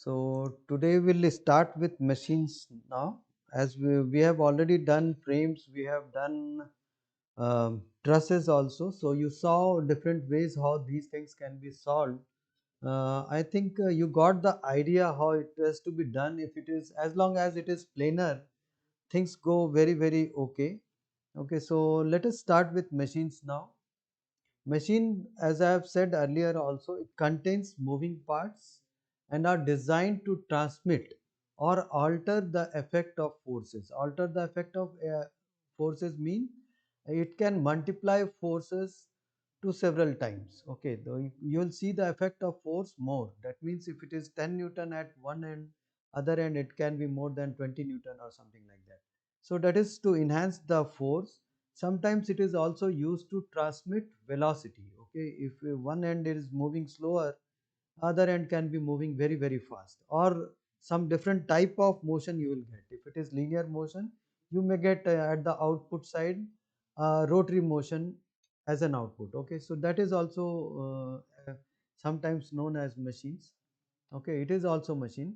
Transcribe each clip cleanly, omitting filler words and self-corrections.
So today we'll start with machines now. As we have already done frames, we have done trusses also. So you saw different ways how these things can be solved. I think you got the idea how it has to be done. If it is, as long as it is planar, things go very okay. Okay, so let us start with machines now. Machine, as I have said earlier also, it contains moving parts and are designed to transmit or alter the effect of forces. Alter the effect of forces mean it can multiply forces to several times. Okay, you will see the effect of force more. That means if it is 10 Newton at one end, other end it can be more than 20 Newton or something like that. So that is to enhance the force. Sometimes it is also used to transmit velocity. Okay, if one end is moving slower, other end can be moving very fast, or some different type of motion you will get. If it is linear motion, you may get at the output side rotary motion as an output. Okay, so that is also sometimes known as machines. Okay, it is also machine.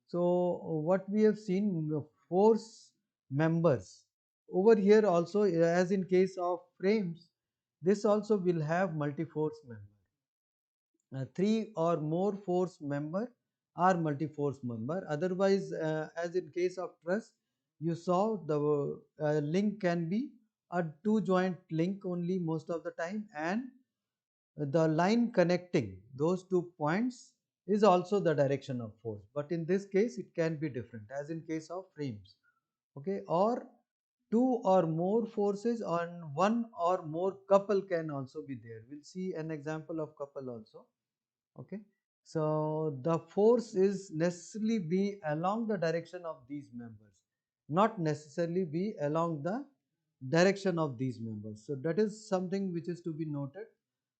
So what we have seen, force members over here also, as in case of frames, this also will have multi-force member. Three or more force member are multi-force member. Otherwise, as in case of truss, you saw the link can be a two joint link only most of the time, and the line connecting those 2 points is also the direction of force, but in this case it can be different, as in case of frames. Okay, or two or more forces on one or more couple can also be there. We'll see an example of couple also. Okay, so the force is necessarily be along the direction of these members, not necessarily be along the direction of these members. So that is something which is to be noted.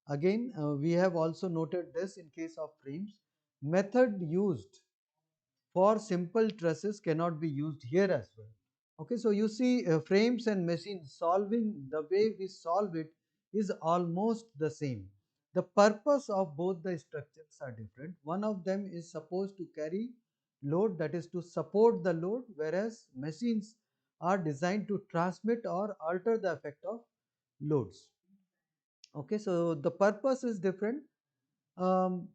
Again, we have also noted this in case of frames. Method used for simple trusses cannot be used here as well. Okay, so you see, frames and machines, solving the way we solve it is almost the same. The purpose of both the structures are different. One of them is supposed to carry load, that is to support the load, whereas machines are designed to transmit or alter the effect of loads. Okay, so the purpose is different. um,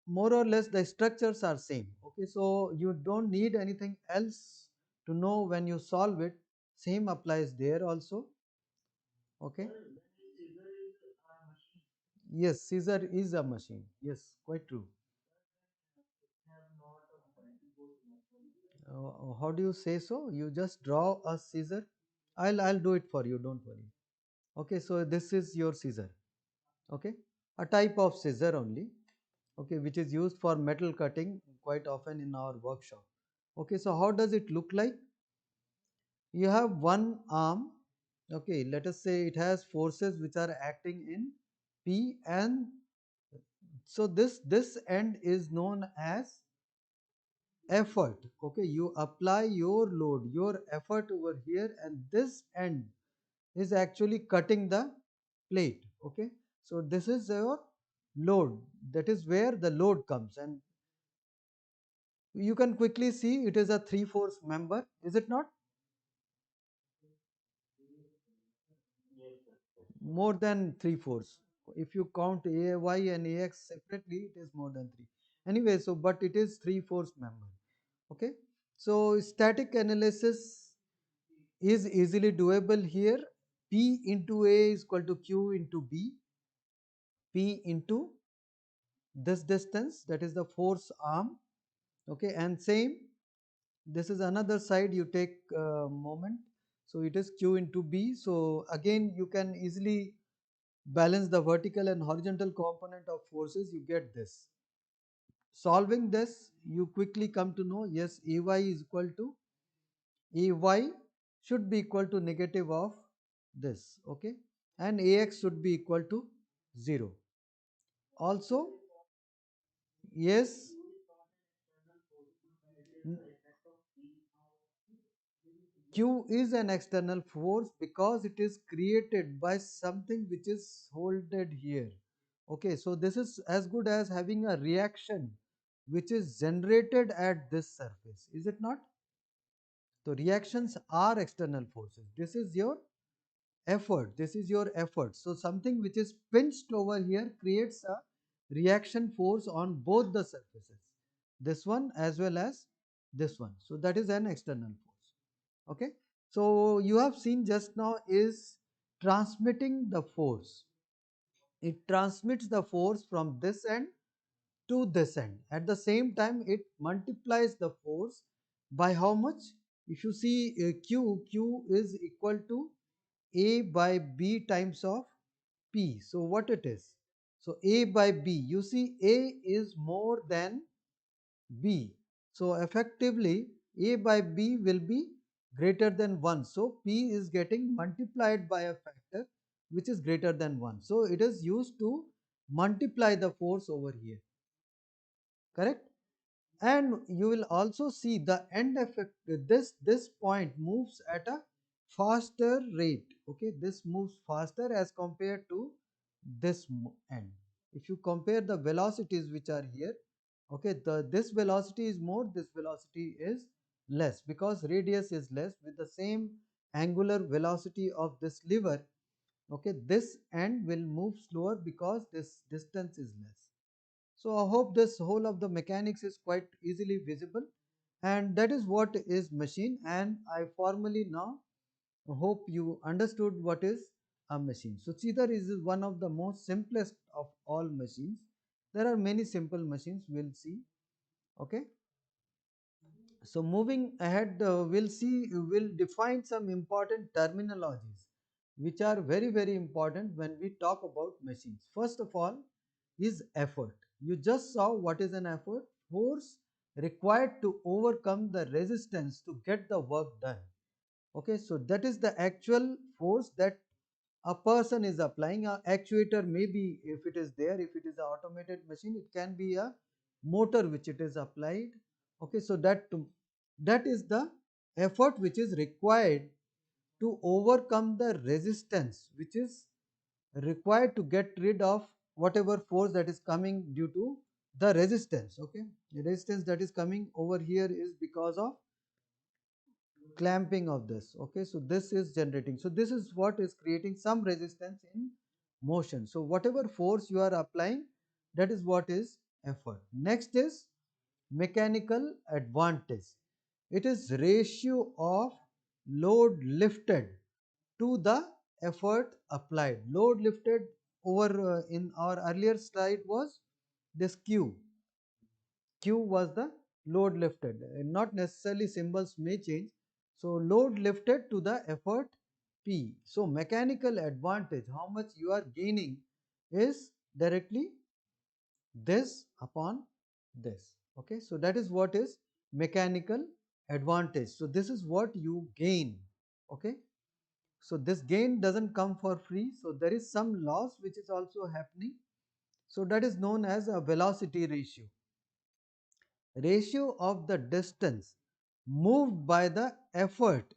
More or less the structures are same. Okay, so you don't need anything else to know when you solve it. Same applies there also. Okay, yes, scissor is a machine. Yes, quite true. How do you say so? You just draw a scissor. I'll do it for you, don't worry. Okay, so this is your scissor. Okay, a type of scissor only. Okay, which is used for metal cutting quite often in our workshop. Okay, so how does it look like? You have one arm. Okay, let us say it has forces which are acting in P, and so this end is known as effort. Okay, you apply your load, your effort over here, and this end is actually cutting the plate. Okay, so this is your load. That is where the load comes, and you can quickly see it is a three-force member, is it not? More than three-fourths. If you count AY and AX separately, it is more than three. Anyway, so but it is three-fourths member. Okay, so static analysis is easily doable here. P into A is equal to Q into B. P into this distance, that is the force arm. Okay, and same, this is another side, you take moment, so it is Q into B. So again you can easily balance the vertical and horizontal component of forces, you get this. Solving this, you quickly come to know, yes, Ay is equal to, Ay should be equal to negative of this. Okay, and Ax should be equal to 0. Also, yes, Q is an external force because it is created by something which is holded here. Okay, so this is as good as having a reaction which is generated at this surface, is it not? So reactions are external forces. This is your effort. This is your effort. So something which is pinched over here creates a reaction force on both the surfaces, this one as well as this one. So that is an external force. Okay. So you have seen just now is transmitting the force. It transmits the force from this end to this end. At the same time, it multiplies the force by how much? If you see Q is equal to A by B times of P. So what it is? So A by B. You see A is more than B. So effectively A by B will be greater than 1. So P is getting multiplied by a factor which is greater than 1. So it is used to multiply the force over here. Correct? And you will also see the end effect. This point moves at a faster rate. Okay, this moves faster as compared to this end. If you compare the velocities which are here, okay, this velocity is more, this velocity is less, because radius is less. With the same angular velocity of this lever, okay, this end will move slower because this distance is less. So I hope this whole of the mechanics is quite easily visible, and that is what is machine. And I formally now hope you understood what is a machine. So Cheetah is one of the most simplest of all machines. There are many simple machines, we'll see. Okay. So moving ahead, we'll define some important terminologies which are very important when we talk about machines. First of all is effort. You just saw what is an effort: force required to overcome the resistance to get the work done. Okay, so that is the actual force that a person is applying. A actuator, maybe if it is there, if it is an automated machine, it can be a motor which it is applied. Okay, so that is the effort which is required to overcome the resistance which is required to get rid of whatever force that is coming due to the resistance. Okay, the resistance that is coming over here is because of clamping of this. Okay, so this is generating, so this is what is creating some resistance in motion. So whatever force you are applying, that is what is effort. Next is mechanical advantage. It is ratio of load lifted to the effort applied. Load lifted over in our earlier slide was this Q. Q was the load lifted, not necessarily symbols may change. So load lifted to the effort P. So mechanical advantage, how much you are gaining, is directly this upon this. Okay, so that is what is mechanical advantage. So this is what you gain. Okay, so this gain doesn't come for free. So there is some loss which is also happening. So that is known as a velocity ratio. Ratio of the distance moved by the effort,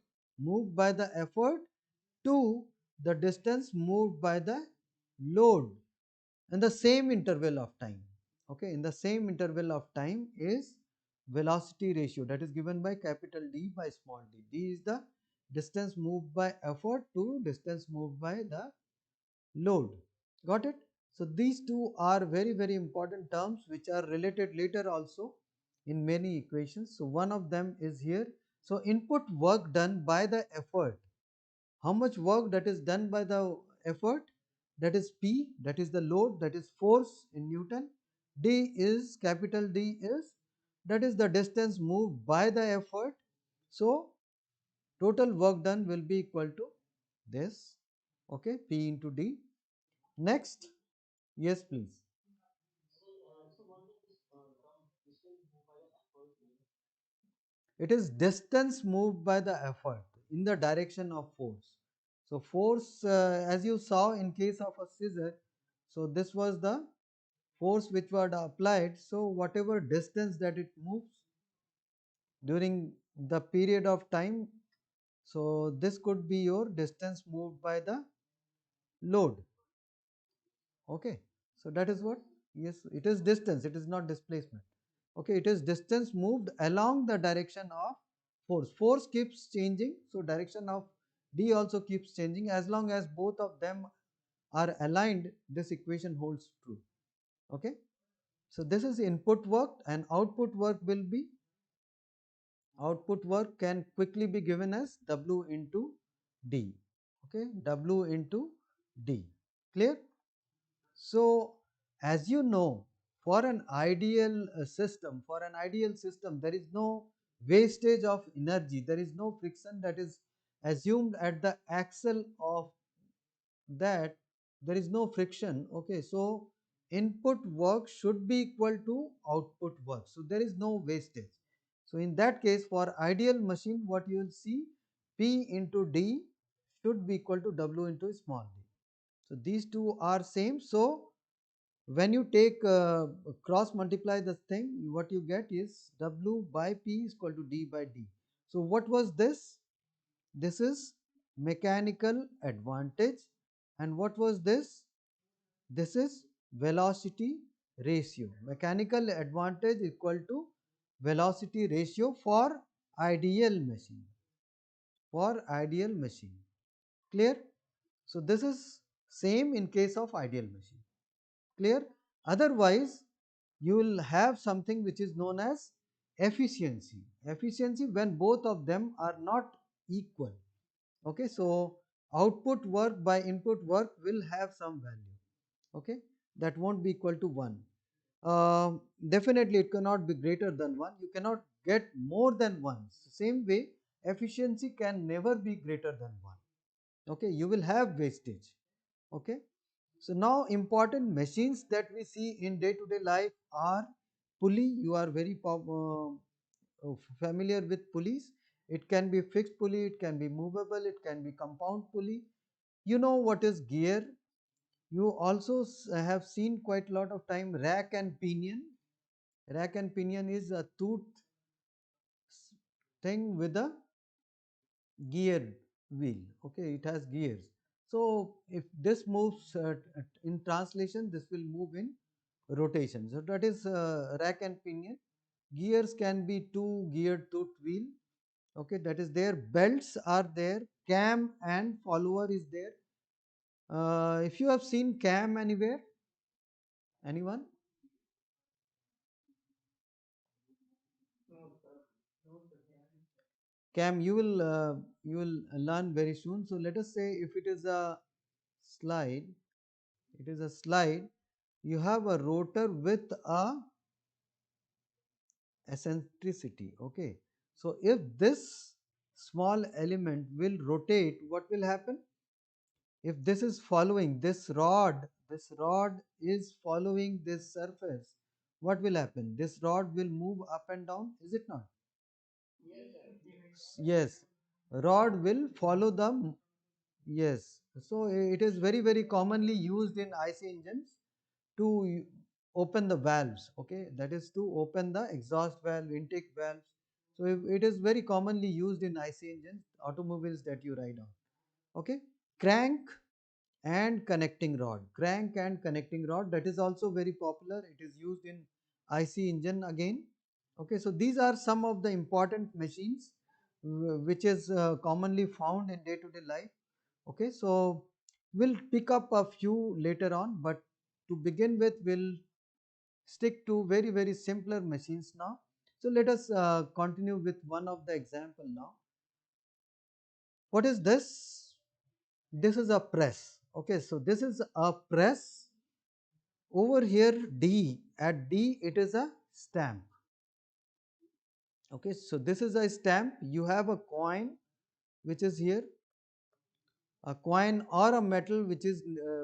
to the distance moved by the load in the same interval of time. Okay, in the same interval of time is velocity ratio, that is given by capital D by small d. D is the distance moved by effort to distance moved by the load. Got it? So these two are very important terms which are related later also in many equations. So one of them is here. So input work done by the effort. How much work that is done by the effort? That is P, that is the load, that is force in Newton. D is, capital D is, that is the distance moved by the effort. So total work done will be equal to this. Okay, P into D. Next, yes please. It is distance moved by the effort in the direction of force. So force, as you saw in case of a scissor, so this was the force which was applied. So whatever distance that it moves during the period of time, so this could be your distance moved by the load. Okay, so that is what, yes, it is distance, it is not displacement. Okay, it is distance moved along the direction of force. Force keeps changing, so direction of D also keeps changing. As long as both of them are aligned, this equation holds true. Okay, so this is input work, and output work will be, output work can quickly be given as W into D. Okay, W into D. Clear? So as you know, for an ideal system, there is no wastage of energy, there is no friction that is assumed at the axle of that, there is no friction. Okay, so input work should be equal to output work, so there is no wastage. So in that case, for ideal machine, what you will see, P into D should be equal to W into small d. So these two are same. So when you take cross multiply the thing, what you get is W by P is equal to D by D. So what was this? This is mechanical advantage. And what was this? This is velocity ratio. Mechanical advantage equal to velocity ratio for ideal machine. For ideal machine. Clear? So this is same in case of ideal machine. Clear? Otherwise, you will have something which is known as efficiency. Efficiency when both of them are not equal. Okay, so output work by input work will have some value. Okay, that won't be equal to 1. Definitely it cannot be greater than 1. You cannot get more than 1. Same way, efficiency can never be greater than 1. Okay, you will have wastage. Okay, so now important machines that we see in day-to-day life are pulley. You are very familiar with pulleys. It can be fixed pulley, it can be movable, it can be compound pulley. You know what is gear. You also have seen quite a lot of time rack and pinion. Rack and pinion is a tooth thing with a gear wheel. Okay, it has gears. So if this moves in translation, this will move in rotation. So that is rack and pinion. Gears can be 2 geared tooth wheel. Okay, that is there. Belts are there. Cam and follower is there. If you have seen cam anywhere, anyone? Cam, you will learn very soon. So let us say if it is a slide, it is a slide. You have a rotor with a eccentricity. Okay, so if this small element will rotate, what will happen? If this is following this rod is following this surface, what will happen? This rod will move up and down, is it not? Yes, rod will follow the, yes. So it is very commonly used in IC engines to open the valves. Okay, that is to open the exhaust valve, intake valves. So it is very commonly used in IC engines, automobiles that you ride on. Okay, crank and connecting rod. Crank and connecting rod, that is also very popular. It is used in IC engine again. Okay, so these are some of the important machines which is commonly found in day-to-day life. Okay, so we'll pick up a few later on, but to begin with, we'll stick to very simpler machines now. So let us continue with one of the example now. What is this? This is a press. Okay, so this is a press. Over here D, at D it is a stamp. Okay, so this is a stamp. You have a coin which is here, a coin or a metal which is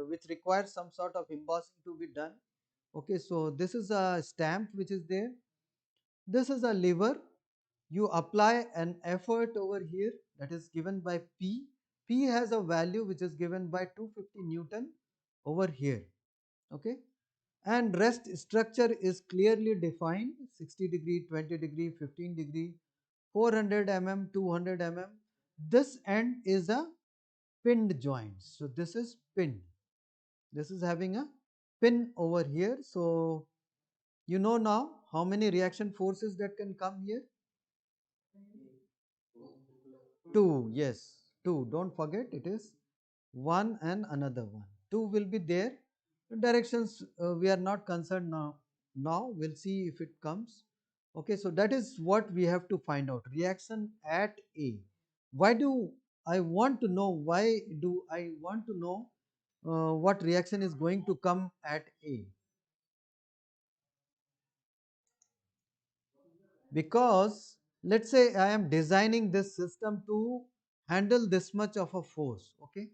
which requires some sort of embossing to be done. Okay, so this is a stamp which is there. This is a lever. You apply an effort over here, that is given by P. P has a value which is given by 250 Newton over here. Okay, and rest structure is clearly defined: 60 degree, 20 degree, 15 degree, 400 mm, 200 mm. This end is a pinned joint. So this is pinned. This is having a pin over here. So you know now how many reaction forces that can come here? 2, yes, 2. Don't forget, it is one and another one. 2 will be there. Directions we are not concerned now. Now we'll see if it comes. Okay, so that is what we have to find out. Reaction at A. Why do I want to know? Why do I want to know what reaction is going to come at A? Because let's say I am designing this system to handle this much of a force. Okay,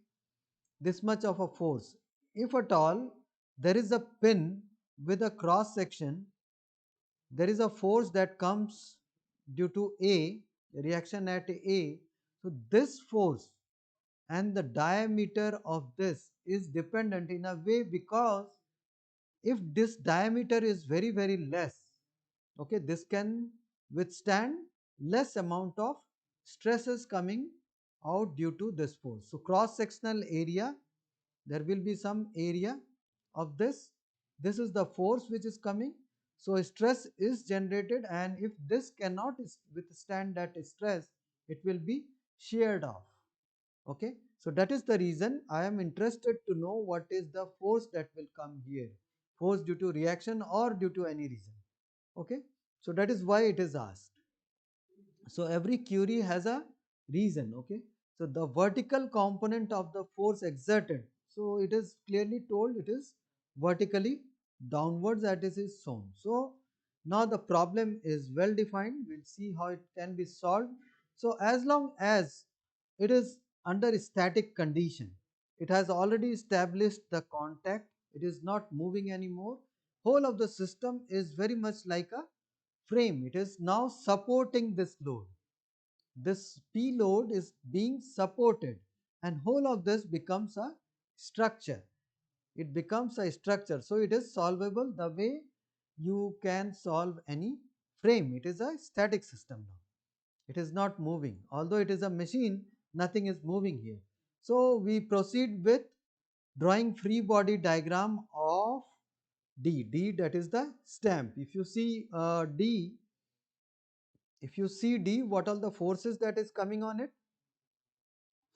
this much of a force. If at all there is a pin with a cross section, there is a force that comes due to A, reaction at A. So this force and the diameter of this is dependent in a way, because if this diameter is very less, okay, this can withstand less amount of stresses coming out due to this force. So cross sectional area, there will be some area of this is the force which is coming. So stress is generated, and if this cannot withstand that stress, it will be sheared off. Okay, so that is the reason I am interested to know what is the force that will come here, force due to reaction or due to any reason. Okay, so that is why it is asked. So every query has a reason. Okay, so the vertical component of the force exerted, so it is clearly told it is vertically downwards, that is shown. So now the problem is well defined. We'll see how it can be solved. So as long as it is under static condition, it has already established the contact, it is not moving anymore, whole of the system is very much like a frame. It is now supporting this load. This P load is being supported, and whole of this becomes a structure. It becomes a structure. So it is solvable the way you can solve any frame. It is a static system now. It is not moving. Although it is a machine, nothing is moving here. So we proceed with drawing free body diagram of D. D, that is the stamp. If you see D, if you see D, what are the forces that is coming on it?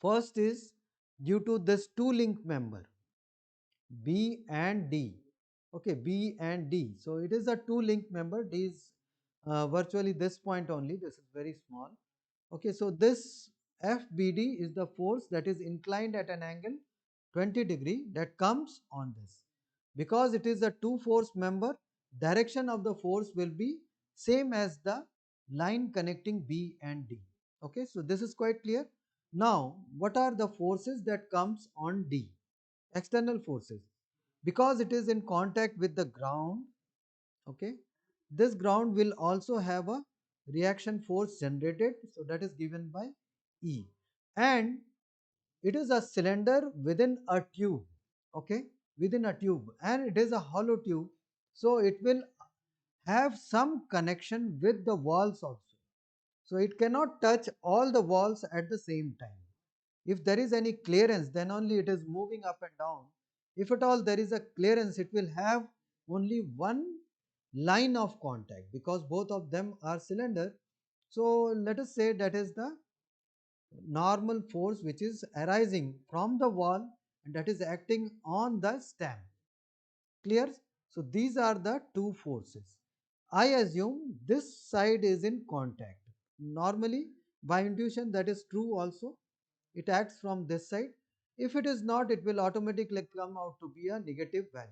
First is due to this two link member B and D. Okay, B and D. So it is a two link member. D is virtually this point only. This is very small. Okay, so this FBD is the force that is inclined at an angle 20° that comes on this. Because it is a two force member, direction of the force will be same as the line connecting B and D. Okay, so this is quite clear. Now, what are the forces that comes on D? External forces. Because it is in contact with the ground, okay, this ground will also have a reaction force generated, so that is given by E, and it is a cylinder within a tube. Okay, within a tube, and it is a hollow tube, so it will have some connection with the walls also. So it cannot touch all the walls at the same time. If there is any clearance, then only it is moving up and down. If at all there is a clearance, it will have only one line of contact, because both of them are cylinder. So let us say that is the normal force which is arising from the wall, and that is acting on the stamp. Clear? So these are the two forces. I assume this side is in contact. Normally, by intuition, that is true also. It acts from this side. If it is not, it will automatically come out to be a negative value.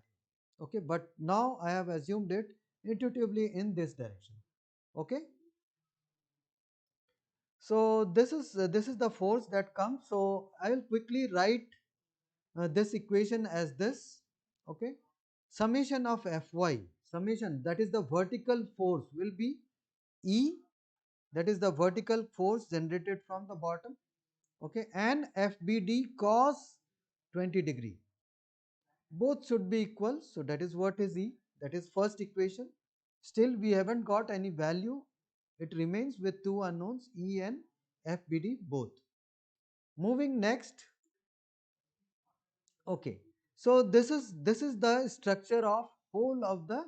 Okay, but now I have assumed it intuitively in this direction. Okay, so this is the force that comes. So I will quickly write this equation as this. Okay, summation of Fy, summation, that is the vertical force, will be E, that is the vertical force generated from the bottom. Okay, and FBD cos 20°. Both should be equal, so that is what is E, that is first equation. Still we haven't got any value, it remains with two unknowns, E and FBD both. Moving next. Okay, so this is the structure of whole of the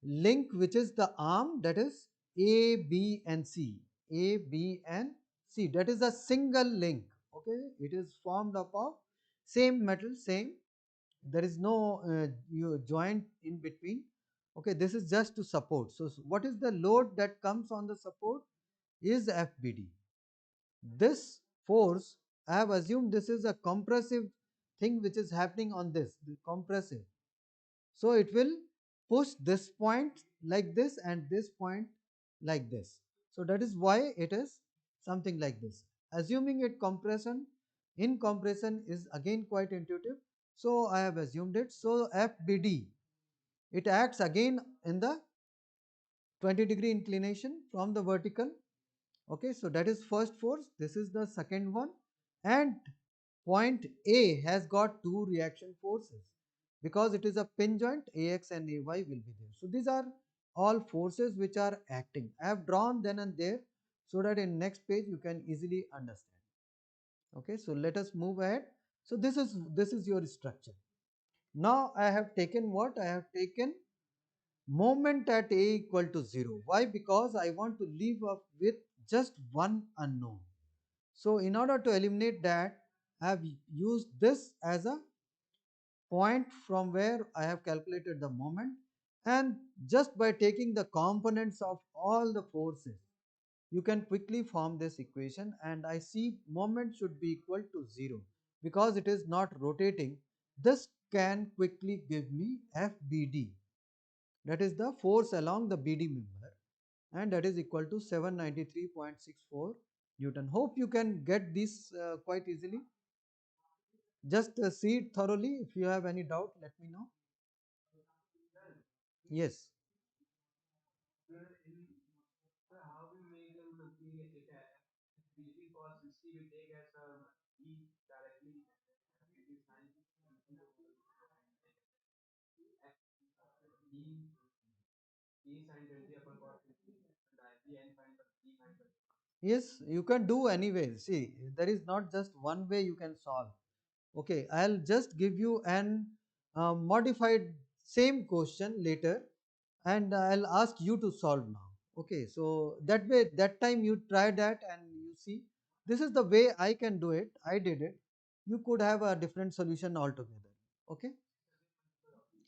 link which is the arm, that is A, B and C. A, B and C, that is a single link. Okay, it is formed up of same metal, same, there is no joint in between. Okay, this is just to support. So what is the load that comes on the support is FBD. This force, I have assumed this is a compressive thing which is happening on this, the compressive. So it will push this point like this and this point like this. So that is why it is something like this. Assuming it compression, in compression is again quite intuitive. So I have assumed it. So FBD, it acts again in the 20-degree inclination from the vertical. Okay, so that is first force. This is the second one. And point A has got two reaction forces because it is a pin joint, AX and AY will be there. So these are all forces which are acting. I have drawn then and there so that in next page you can easily understand. Okay, so let us move ahead. So this is your structure. Now I have taken what? I have taken moment at A equal to 0. Why? Because I want to leave up with just one unknown. So in order to eliminate that, I have used this as a point from where I have calculated the moment, and just by taking the components of all the forces, you can quickly form this equation, and I see moment should be equal to 0 because it is not rotating. This can quickly give me FBD, that is the force along the BD member, and that is equal to 793.64 Newton. Hope you can get this quite easily. Just see it thoroughly. If you have any doubt, let me know. Yes. Yes, you can do anyway. See, there is not just one way you can solve. Okay, I'll just give you an modified same question later, and I'll ask you to solve now. Okay, so that way, that time you try that and you see, this is the way I can do it. I did it. You could have a different solution altogether. Okay.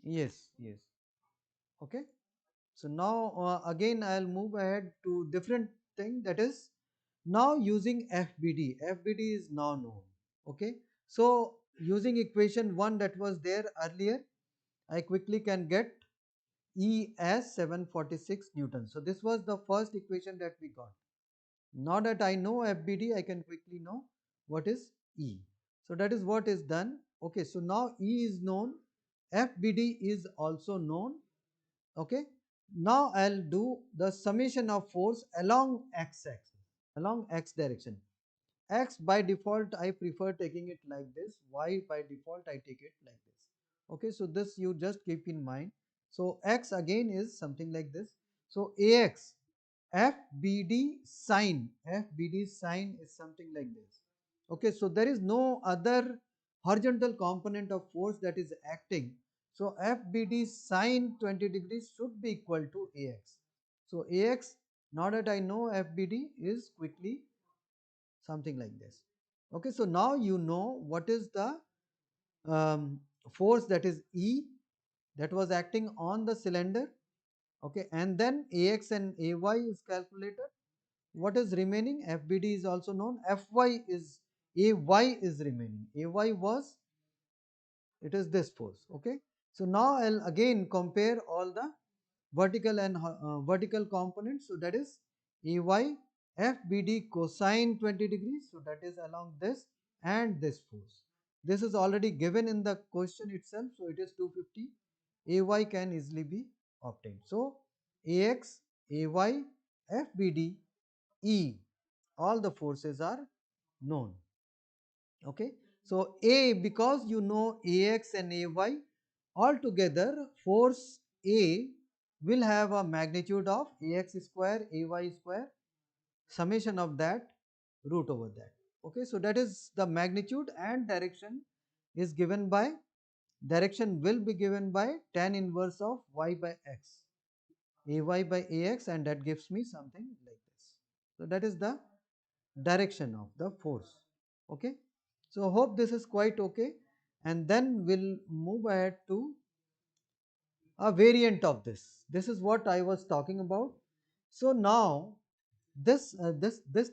Yes, yes. Okay. So now again I'll move ahead to different thing, that is now using FBD. FBD is now known. Okay. So using equation 1 that was there earlier, I quickly can get E as 746 Newton. So this was the first equation that we got. Now that I know FBD, I can quickly know what is E. So that is what is done. Okay. So now E is known. FBD is also known. Okay. Now I'll do the summation of force along x axis, along x direction. X by default I prefer taking it like this, y by default I take it like this. Okay, so this you just keep in mind. So x again is something like this. So AX, FBD sine is something like this. Okay, so there is no other horizontal component of force that is acting. So FBD sine 20 degrees should be equal to AX. So AX, now that I know FBD, is quickly something like this. Okay, so now you know what is the um, force, that is E, that was acting on the cylinder. Okay, and then AX and AY is calculated. What is remaining? FBD is also known. FY is, AY is remaining. AY was, it is this force. Okay, so now I'll again compare all the vertical and vertical components. So that is AY, FBD cosine 20 degrees. So that is along this and this force. This is already given in the question itself. So it is 250. AY can easily be obtained. So AX, AY, FBD, E, all the forces are known. Okay. So A, because you know AX and AY, altogether force A will have a magnitude of AX square, AY square, summation of that, root over that. Okay, so that is the magnitude, and direction is given by, direction will be given by tan inverse of y by x. ay by ax, and that gives me something like this. So that is the direction of the force. Okay, so hope this is quite okay, and then we'll move ahead to a variant of this. This is what I was talking about. So now this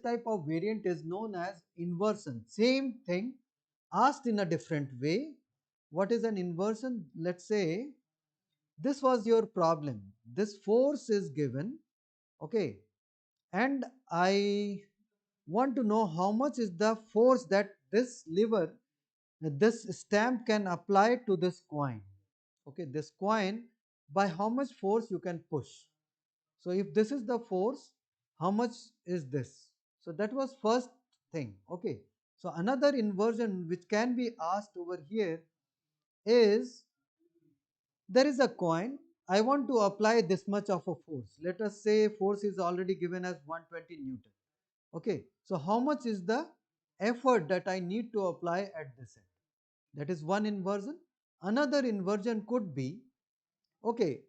type of variant is known as inversion. Same thing asked in a different way. What is an inversion? Let's say this was your problem. This force is given, okay, and I want to know how much is the force that this lever, this stamp can apply to this coin. Okay, this coin, by how much force you can push. So if this is the force, how much is this? So that was first thing. Okay, so another inversion which can be asked over here is, there is a coin, I want to apply this much of a force. Let us say force is already given as 120 Newton. Okay, so how much is the effort that I need to apply at this end? That is one inversion. Another inversion could be, okay,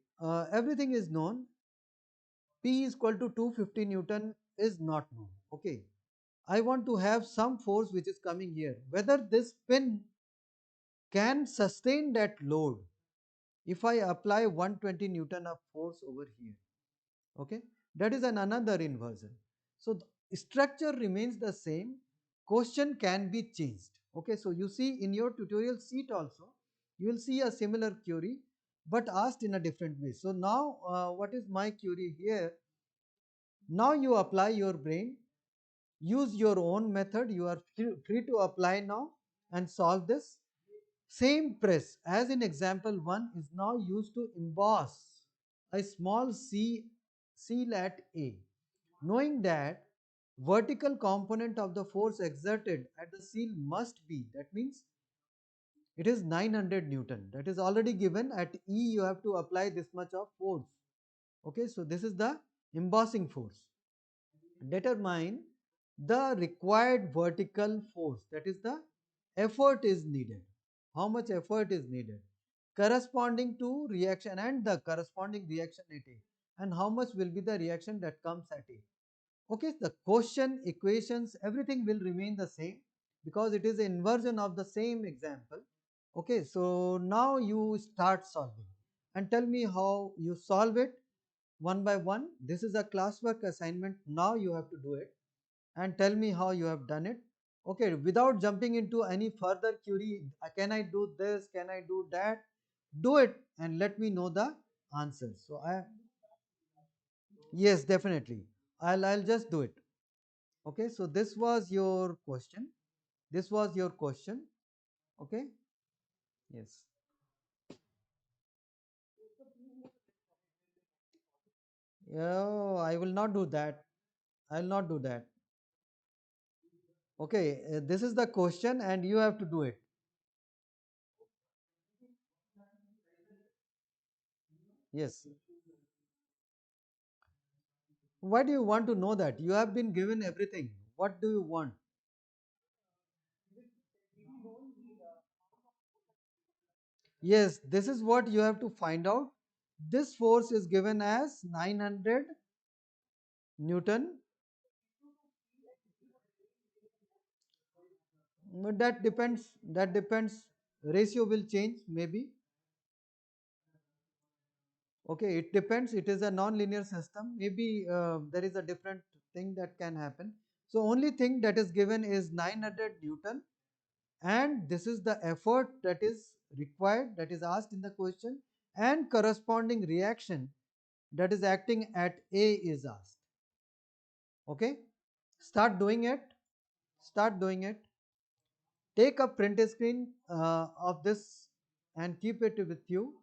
everything is known, P is equal to 250 Newton is not known. Okay, I want to have some force which is coming here. Whether this pin can sustain that load if I apply 120 Newton of force over here. Okay, that is another inversion. So the structure remains the same, question can be changed. Okay, so you see in your tutorial sheet also you will see a similar query but asked in a different way. So now what is my query here? Now you apply your brain, use your own method, you are free to apply now and solve this. Same press as in example 1 is now used to emboss a small seal at A, knowing that vertical component of the force exerted at the seal must be, that means it is 900 Newton, that is already given. At E you have to apply this much of force. Okay, so this is the embossing force. Determine the required vertical force, that is the effort is needed, how much effort is needed corresponding to reaction and the corresponding reaction at A, and how much will be the reaction that comes at A. Okay, the question, equations, everything will remain the same because it is an inversion of the same example. Okay, so now you start solving and tell me how you solve it one by one. This is a classwork assignment. Now you have to do it and tell me how you have done it. Okay, without jumping into any further query, can I do this? Can I do that? Do it and let me know the answers. So yes, definitely. I'll just do it. Okay, so this was your question. This was your question. Okay, yes. Oh, I will not do that. I will not do that. Okay, this is the question and you have to do it. Yes. Why do you want to know that? You have been given everything. What do you want? Yes, this is what you have to find out. This force is given as 900 Newton. But that depends. That depends. Ratio will change maybe. Okay, it depends. It is a non-linear system. Maybe there is a different thing that can happen. So only thing that is given is 900 Newton, and this is the effort that is required, that is asked in the question, and corresponding reaction that is acting at A is asked. Okay, start doing it. Start doing it. Take a print screen of this and keep it with you.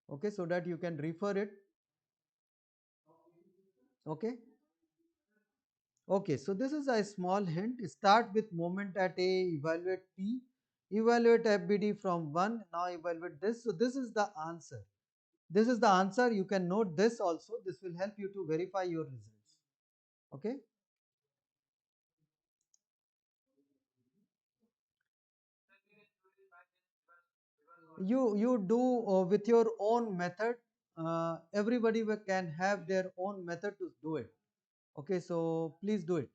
Okay, so that you can refer it. Okay. Okay, so this is a small hint. Start with moment at A, evaluate P, evaluate FBD from 1, now evaluate this. So this is the answer. This is the answer. You can note this also. This will help you to verify your results. Okay. You do with your own method. everybody can have their own method to do it. Okay, so please do it.